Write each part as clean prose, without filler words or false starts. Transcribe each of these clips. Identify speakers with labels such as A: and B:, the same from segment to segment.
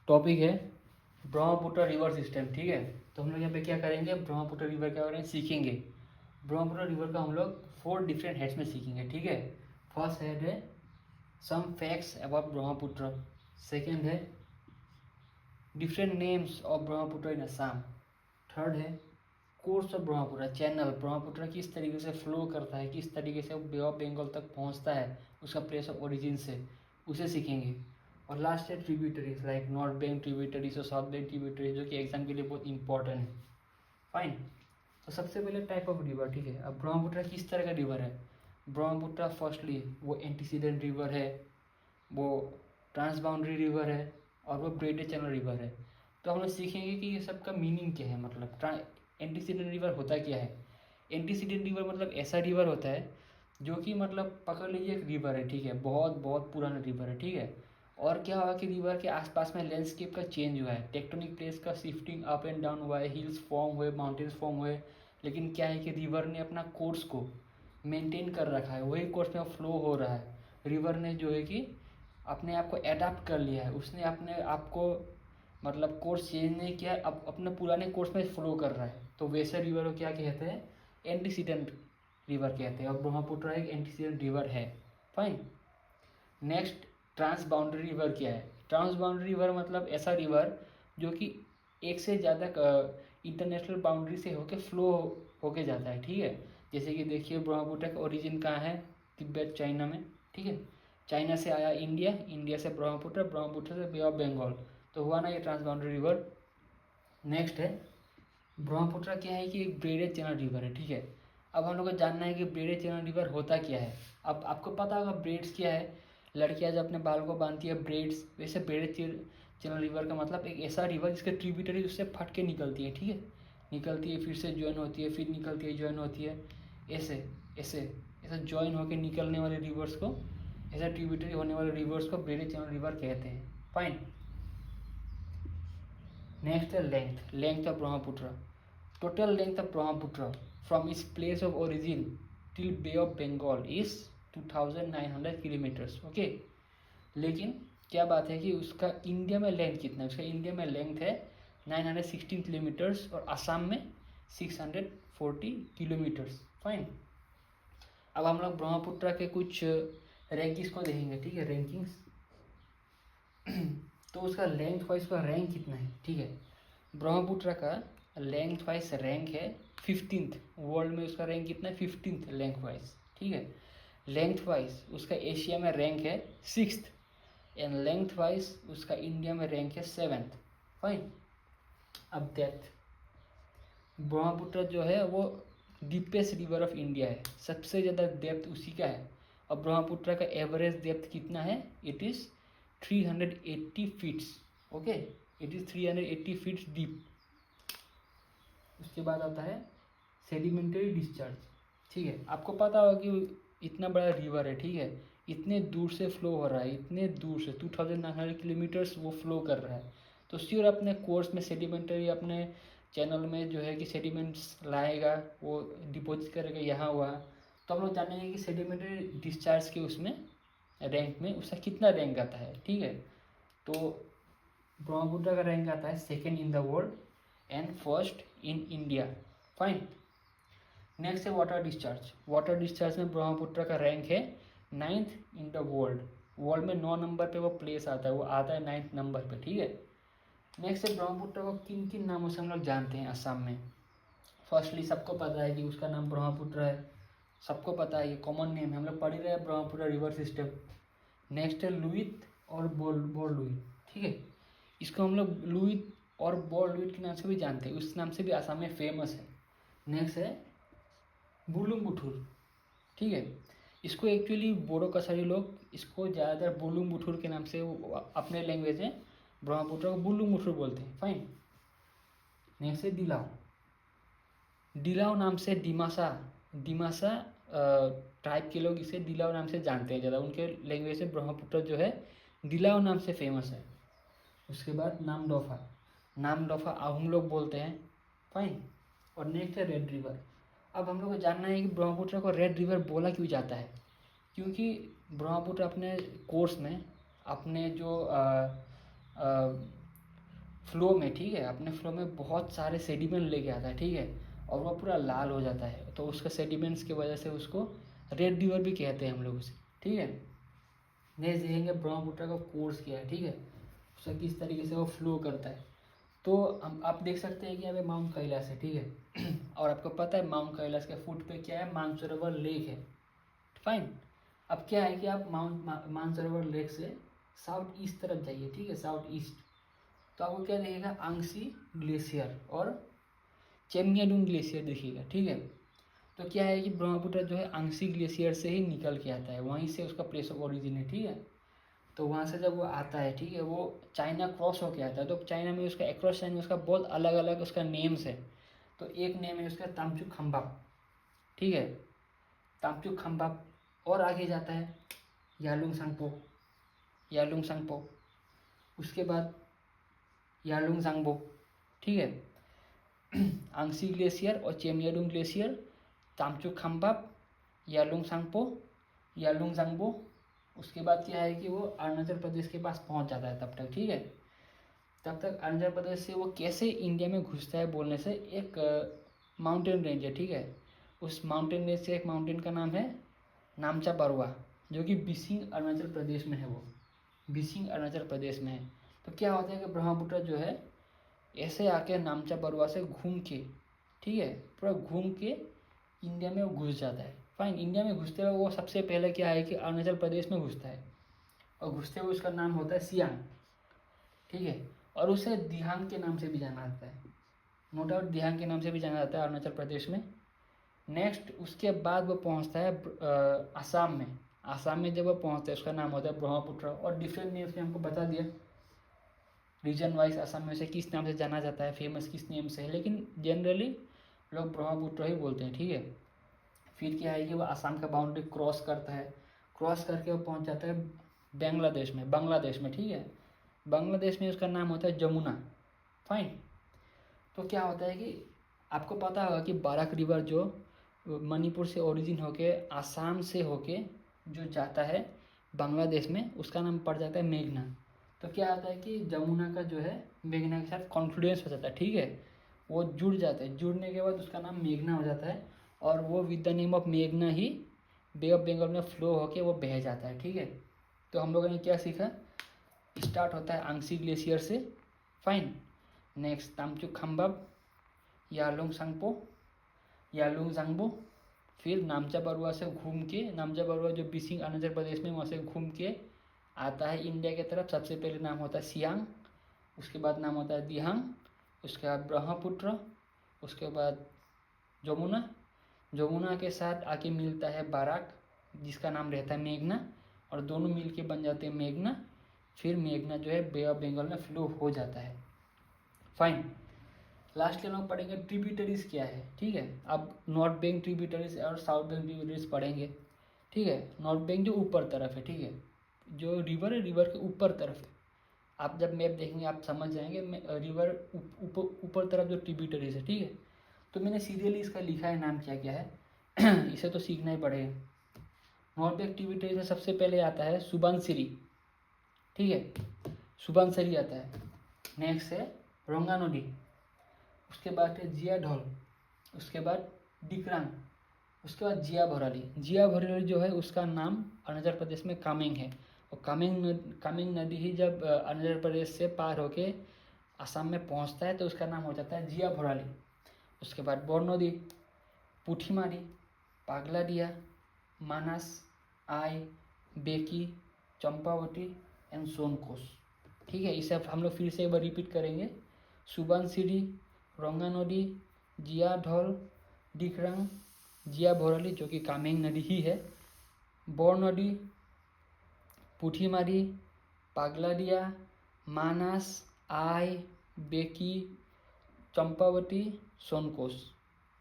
A: Topic है Brahmaputra river system. ठीक है, तो हम लोग यहाँ पे क्या करेंगे, ब्रह्मपुत्र रिवर क्या करेंगे, सीखेंगे। ब्रह्मपुत्र रिवर का हम लोग 4 डिफरेंट हेड्स में सीखेंगे। ठीक है, फर्स्ट हेड है some facts about Brahmaputra, second है different names of Brahmaputra in Assam, third है course of Brahmaputra, channel Brahmaputra किस तरीके से फ्लो करता है, किस तरीके से बे ऑफ बंगाल तक पहुंचता है, उसका प्लेस ऑफ ओरिजिन से, उसे सीखेंगे। और लास्ट है tributaries like north bank tributaries और साउथ बैंक ट्रिब्यूटरीज, जो कि एग्जाम के लिए बहुत इंपॉर्टेंट है। फाइन, तो सबसे पहले टाइप ऑफ रिवर। ठीक है, अब ब्रह्मपुत्र किस तरह का रिवर है। ब्रह्मपुत्र फर्स्टली वो एंटीसीडेंट रिवर है, वो ट्रांसबाउंड्री रिवर है, और वो ब्रेडेड चैनल रिवर है। तो हम लोग सीखेंगे कि ये सब का मीनिंग क्या है, मतलब एंटीसीडेंट रिवर होता क्या है। एंटीसीडेंट रिवर मतलब ऐसा रिवर होता है जो कि मतलब पकड़ लीजिए एक रिवर है। ठीक है, बहुत बहुत पुराना रिवर है। ठीक है, और क्या हुआ कि रिवर के आसपास में लैंडस्केप का चेंज हुआ है, टेक्टोनिक प्लेट्स का शिफ्टिंग अप एंड डाउन हुआ है, हिल्स फॉर्म हुए, माउंटेन्स फॉर्म हुए। लेकिन क्या है कि रिवर ने अपना कोर्स को मेंटेन कर रखा है, वही कोर्स में फ्लो हो रहा है। रिवर ने जो है कि अपने आप को एडाप्ट कर लिया है, उसने अपने आप को मतलब कोर्स चेंज नहीं किया, अब अपने पुराने कोर्स में फ्लो कर रहा है। तो वैसे रिवर को क्या कहते हैं, एंटीसीडेंट रिवर कहते हैं, और ब्रह्मपुत्र एक एंटीसीडेंट रिवर है। Fine, next trans boundary river क्या है। ट्रांस बाउंड्री रिवर मतलब ऐसा रिवर जो कि एक से ज़्यादा इंटरनेशनल बाउंड्री से होके फ्लो होके जाता है। ठीक है, जैसे कि देखिए ब्रह्मपुत्र का ओरिजिन कहाँ है, तिब्बत चाइना में। ठीक है, चाइना से आया इंडिया, इंडिया से ब्रह्मपुत्र, ब्रह्मपुत्र से बे ऑफ बंगाल, तो हुआ ना ये ट्रांस बाउंड्री रिवर। नेक्स्ट है ब्रह्मपुत्र क्या है कि एक ब्रेडेड चैनल रिवर है। ठीक है, अब हम लोग को जानना है कि ब्रेडेड चैनल रिवर होता क्या है। अब आपको पता होगा ब्रेड्स क्या है, लड़कियां जब अपने बाल को बांधती है ब्रेड्स, वैसे ब्रेडेड चैनल रिवर का मतलब एक ऐसा रिवर जिसके ट्रिब्यूटरी उससे फट के निकलती है। ठीक है, निकलती है फिर से ज्वाइन होती है, फिर निकलती है ज्वाइन होती है, ऐसे ऐसे ऐसा ज्वाइन होकर निकलने वाले रिवर्स को, ऐसा ट्रिब्यूटरी होने वाले रिवर्स को ब्रेडेड चैनल रिवर कहते हैं। फाइन, नेक्स्ट है length, length of Brahmaputra. Total length of Brahmaputra from its place of origin till bay of Bengal is 2900 kilometres. Okay, लेकिन क्या बात है कि उसका इंडिया में लेंथ कितना है, उसका इंडिया में लेंथ है 916 किलोमीटर्स और असम में 640 किलोमीटर्स। फाइन, अब हम लोग ब्रह्मपुत्र के कुछ रैंकिंग्स को देखेंगे। ठीक है, रैंकिंग्स तो उसका लेंथ वाइज उसका रैंक कितना है। ठीक है, ब्रह्मपुत्र का लेंथ वाइज रैंक है 15th वर्ल्ड में, उसका रैंक कितना है 15th लेंथ वाइज। ठीक है, लेंथ वाइज उसका एशिया में रैंक है 6th, एंड लेंथ वाइज उसका इंडिया में रैंक है 7th। फाइन, अब डेप्थ, ब्रह्मपुत्र जो है वो डीपेस्ट रिवर ऑफ इंडिया है, सबसे ज़्यादा डेप्थ उसी का है। और ब्रह्मपुत्र का एवरेज डेप्थ कितना है, it is 380 feets. Okay, it is 380 feets deep. उसके बाद आता है सेडिमेंटरी डिस्चार्ज। ठीक है, आपको पता होगा कि इतना बड़ा रिवर है, ठीक है, इतने दूर से फ्लो हो रहा है, इतने दूर से 2900 किलोमीटर्स वो फ्लो कर रहा है। तो श्योर अपने कोर्स में सेडिमेंटरी अपने चैनल में जो है कि सेडिमेंट्स लाएगा, वो डिपॉजिट करेगा यहाँ वहाँ। तो हम लोग जानेंगे कि सेडिमेंटरी डिस्चार्ज के उसमें रैंक में उसका कितना रैंक आता है। ठीक है, तो ब्रह्मपुत्र का रैंक आता है 2nd in the world and 1st in India. Fine, next है वाटर डिस्चार्ज। वाटर डिस्चार्ज में ब्रह्मपुत्र का रैंक है 9th in the world, world में 9 नंबर पे वो प्लेस आता है, वो आता है 9th नंबर पे। ठीक है, नेक्स्ट है ब्रह्मपुत्र को किन किन नामों से हम लोग जानते हैं असम में। फर्स्टली सबको पता है कि उसका नाम ब्रह्मपुत्र है, सबको पता है, ये कॉमन नेम है, हम लोग पढ़ ही रहे हैं ब्रह्मपुत्र रिवर सिस्टम। नेक्स्ट है लुइत और बोरलुइत। ठीक है, इसको हम लोग लुइत और बोरलुइत के नाम से भी जानते हैं, उस नाम से भी असम में फेमस है। नेक्स्ट है बुरलुंगबुथुर। ठीक है, इसको एक्चुअली बोडो कसारी लोग इसको ज़्यादातर बुरलुंगबुथुर के नाम से अपने लैंग्वेज में ब्रह्मपुत्र को बुरलुंगबुथुर बोलते हैं। फाइन, नेक्स्ट है दिलाव। दिलाव नाम से दिमासा ट्राइब के लोग इसे दिलाव नाम से जानते हैं ज़्यादा, उनके लैंग्वेज से ब्रह्मपुत्र जो है दिलाव नाम से फेमस है। उसके बाद नामदफा, नामदफा हम लोग बोलते हैं। फाइन, और नेक्स्ट है रेड रिवर। अब हम लोग को जानना है कि ब्रह्मपुत्र को रेड रिवर बोला क्यों जाता है, क्योंकि ब्रह्मपुत्र अपने कोर्स में अपने जो फ्लो में, ठीक है, अपने फ्लो में बहुत सारे सेडिमेंट लेके आता है, ठीक है, और वो पूरा लाल हो जाता है, तो उसका सेडिमेंट्स की वजह से उसको रेड रिवर भी कहते हैं हम लोग उसे, ठीक है। नेक्स्ट देखेंगे ब्रह्मपुत्र का कोर्स क्या है, ठीक है, उसका किस तरीके से वो फ्लो करता है। तो हम आप देख सकते हैं कि यहाँ पे माउंट कैलाश है, ठीक है और आपको पता है माउंट कैलाश के फुट पे क्या है, मानसरोवर लेक है, फाइन। अब क्या है कि आप मानसरोवर लेक से साउथ ईस्ट तरफ जाइए, ठीक है, साउथ ईस्ट, तो आपको क्या दिखेगा, आंगसी ग्लेशियर और चेमयाडुंग ग्लेशियर दिखेगा, ठीक है। तो क्या है कि ब्रह्मपुत्र जो है आंगसी ग्लेशियर से ही निकल के आता है, वहीं से उसका प्लेस ऑफ ओरिजिन है, ठीक है। तो वहाँ से जब वो आता है, ठीक है, वो चाइना क्रॉस होके आता है, तो चाइना में उसका अक्रॉस चाइना उसका बहुत अलग अलग उसका नेम्स है। तो एक नेम है उसका तामचू खम्बाप, ठीक है, तामचू खम्बाप, और आगे जाता है यालुंग सांगपो, यालुंग सांगपो, उसके बाद यालुंग सांगबो, ठीक है आंगसी ग्लेशियर और चेमयाडुंग ग्लेशियर, तामचू खम्बाप, यालुंग सांगपो, यालुंग सांगबो, उसके बाद क्या है कि वो अरुणाचल प्रदेश के पास पहुंच जाता है तब तक, ठीक है। तब तक अरुणाचल प्रदेश से वो कैसे इंडिया में घुसता है बोलने से, एक माउंटेन रेंज है, ठीक है, उस माउंटेन रेंज से एक माउंटेन का नाम है नामचा बरुआ, जो कि बिसिंग अरुणाचल प्रदेश में है, वो बिसिंग अरुणाचल प्रदेश में है। तो क्या होता है कि ब्रह्मपुत्र जो है ऐसे आके नामचा बरुआ से घूम के, ठीक है, पूरा घूम के इंडिया में वो घुस जाता है, फाइन। इंडिया में घुसते हुए वो सबसे पहले क्या है कि अरुणाचल प्रदेश में घुसता है, और घुसते हुए उसका नाम होता है सियांग, ठीक है, और उसे दिहांग के नाम से भी जाना जाता है, नो डाउट दिहांग के नाम से भी जाना जाता है अरुणाचल प्रदेश में। नेक्स्ट उसके बाद वो पहुंचता है आसाम में, आसाम में जब वो पहुंचता है उसका नाम होता है ब्रह्मपुत्र, और डिफरेंट नेम्स ने हमको बता दिया रीजन वाइज आसाम में से किस नाम से जाना जाता है, फेमस किस नेम से है, लेकिन जनरली लोग ब्रह्मपुत्र ही बोलते हैं, ठीक है। फिर क्या है कि वो आसाम का बाउंड्री क्रॉस करता है, क्रॉस करके वो पहुंच जाता है बांग्लादेश में, बांग्लादेश में, ठीक है, बांग्लादेश में उसका नाम होता है जमुना, फाइन। तो क्या होता है कि आपको पता होगा कि बाराक रिवर जो मणिपुर से ओरिजिन होके आसाम से होके जो जाता है बांग्लादेश में, उसका नाम पड़ जाता है मेघना। तो क्या होता है कि जमुना का जो है मेघना के साथ कॉन्फ्लुएंस हो जाता है, ठीक है, वो जुड़ जाते हैं, जुड़ने के बाद उसका नाम मेघना हो जाता है, और वो विद द नेम ऑफ मेघना ही बे ऑफ बंगाल में फ्लो होके वो बह जाता है, ठीक है। तो हम लोगों ने क्या सीखा, स्टार्ट होता है आंगसी ग्लेशियर से, फाइन। नेक्स्ट तामचू खम्बाब, यालुंग सांगपो, यालुंग सांगबो, फिर नामचा बरुआ से घूम के, नामचा बरुआ जो बिसिंग अरुणाचल प्रदेश में, वहाँ से घूम के आता है इंडिया की तरफ। सबसे पहले नाम होता है सियांग, उसके बाद नाम होता है दिहांग, उसके बाद ब्रह्मपुत्र, उसके बाद जमुना, जमुना के साथ आके मिलता है बाराक जिसका नाम रहता है मेघना, और दोनों मिलके बन जाते हैं मेघना। फिर मेघना जो है बे ऑफ बंगाल में फ्लो हो जाता है, फाइन। लास्ट के लोग पढ़ेंगे ट्रिब्यूटरीज क्या है, ठीक है। अब नॉर्थ बैंक ट्रिब्यूटरीज और साउथ बैंक ट्रिब्यूटरीज पढ़ेंगे, ठीक है। नॉर्थ बैंक जो ऊपर तरफ है, ठीक है, जो रिवर है रिवर के ऊपर तरफ है। आप जब मैप देखेंगे आप समझ जाएंगे, रिवर ऊपर तरफ जो ट्रिब्यूटरीज है, ठीक है। तो मैंने सीरियली इसका लिखा है नाम क्या क्या है इसे तो सीखना ही पड़ेगा। नॉर्थ बैंक ट्रिब्यूटरीज में सबसे पहले आता है सुबनसिरी, ठीक है, सुबनसिरी आता है। नेक्स्ट है रोंगा नदी, उसके बाद है जिया ढोल, उसके बाद डिक्रांग, उसके बाद जिया भराली। जिया भराली जो है उसका नाम अरुणाचल प्रदेश में कामेंग है, और कामेंग नदी ही जब अरुणाचल प्रदेश से पार होके असम में पहुंचता है तो उसका नाम हो जाता है जिया भराली। उसके बाद बोर नदी, पुठीमारी, पागलादिया, मानस, आई, बेकी, चंपावती एंड सोनकोस, ठीक है। इसे हम लोग फिर से एक बार रिपीट करेंगे। सुबनसिरी, रोंगा नदी, जिया ढोल, डिक्रांग, जिया भोराली जो कि कामेंग नदी ही है, बोर नदी, पुठीमारी, पागलादिया, मानस, आई, बेकी, चंपावती, सोनकोस,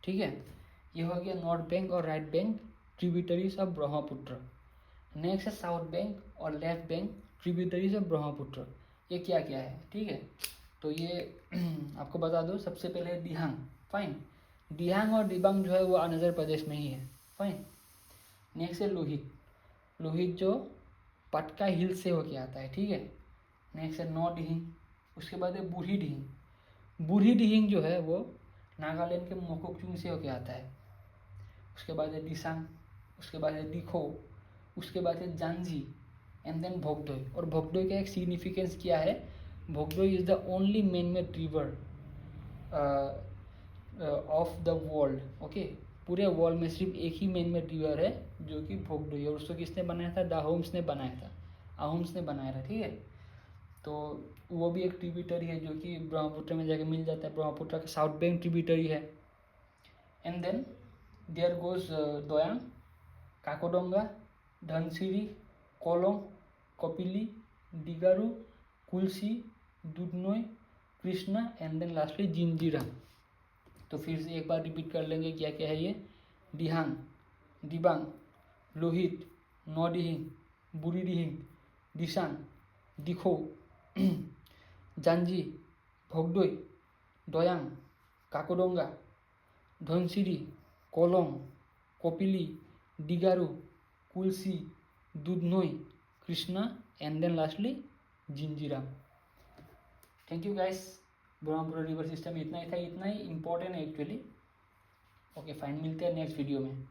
A: ठीक है। ये हो गया नॉर्थ बैंक और right bank tributaries of Brahmaputra. Next है साउथ बैंक और left bank tributaries of Brahmaputra. ये क्या क्या है, ठीक है। तो ये आपको बता दो, सबसे पहले है दिहांग, फाइन। दिहांग और दिबांग जो है वो अरुणाचल प्रदेश में ही है, फाइन। नेक्स्ट है लोहित, लोहित जो पटका हिल से होके आता है, ठीक है। नेक्स्ट है नौ डिहिंग, उसके बाद है बूढ़ी डिहिंग। बूढ़ी डिहिंग जो है वो नागालैंड के मोकोकचुंग से होके आता है। उसके बाद है दिसांग, उसके बाद है दिखो, उसके बाद है जानजी एंड देन भोगदोई। और भोगदोई का एक सिग्निफिकेंस क्या है, Bhogdoi is the only man made river of the world. Okay, पूरे वर्ल्ड में सिर्फ एक ही मैन मेड रिवर है जो कि भोगदोई है। और उसको किसने बनाया था, द अहोम्स ने बनाया था, अहोम्स ने बनाया था, ठीक है। तो वो भी एक ट्रिब्यूटरी है जो कि ब्रह्मपुत्र में जाके मिल जाता है, ब्रह्मपुत्र का साउथ बैंक ट्रिब्यूटरी है। And then there goes Doyang, Kakodonga, Dhansiri, Kolong, Kapili, Digaru, Kulsi, Dudhnoi, Krishna and then lastly Jinjira. तो फिर से एक बार रिपीट कर लेंगे क्या क्या है ये, दिहांग, Dibang, Lohit, नौडिहिंग, Burhidihing, Dishang, Dikhow, Janji, Bhogdoi, Doyang, Kakodonga, Dhansiri, Kolong, Kopili, Digaru, Kulsi, Dudhnoi, Krishna and then lastly Jinjira. Thank you guys. Brahmaputra river system इतना ही था, इतना ही इम्पोर्टेंट है एक्चुअली। ओके फाइन, मिलते हैं नेक्स्ट वीडियो में।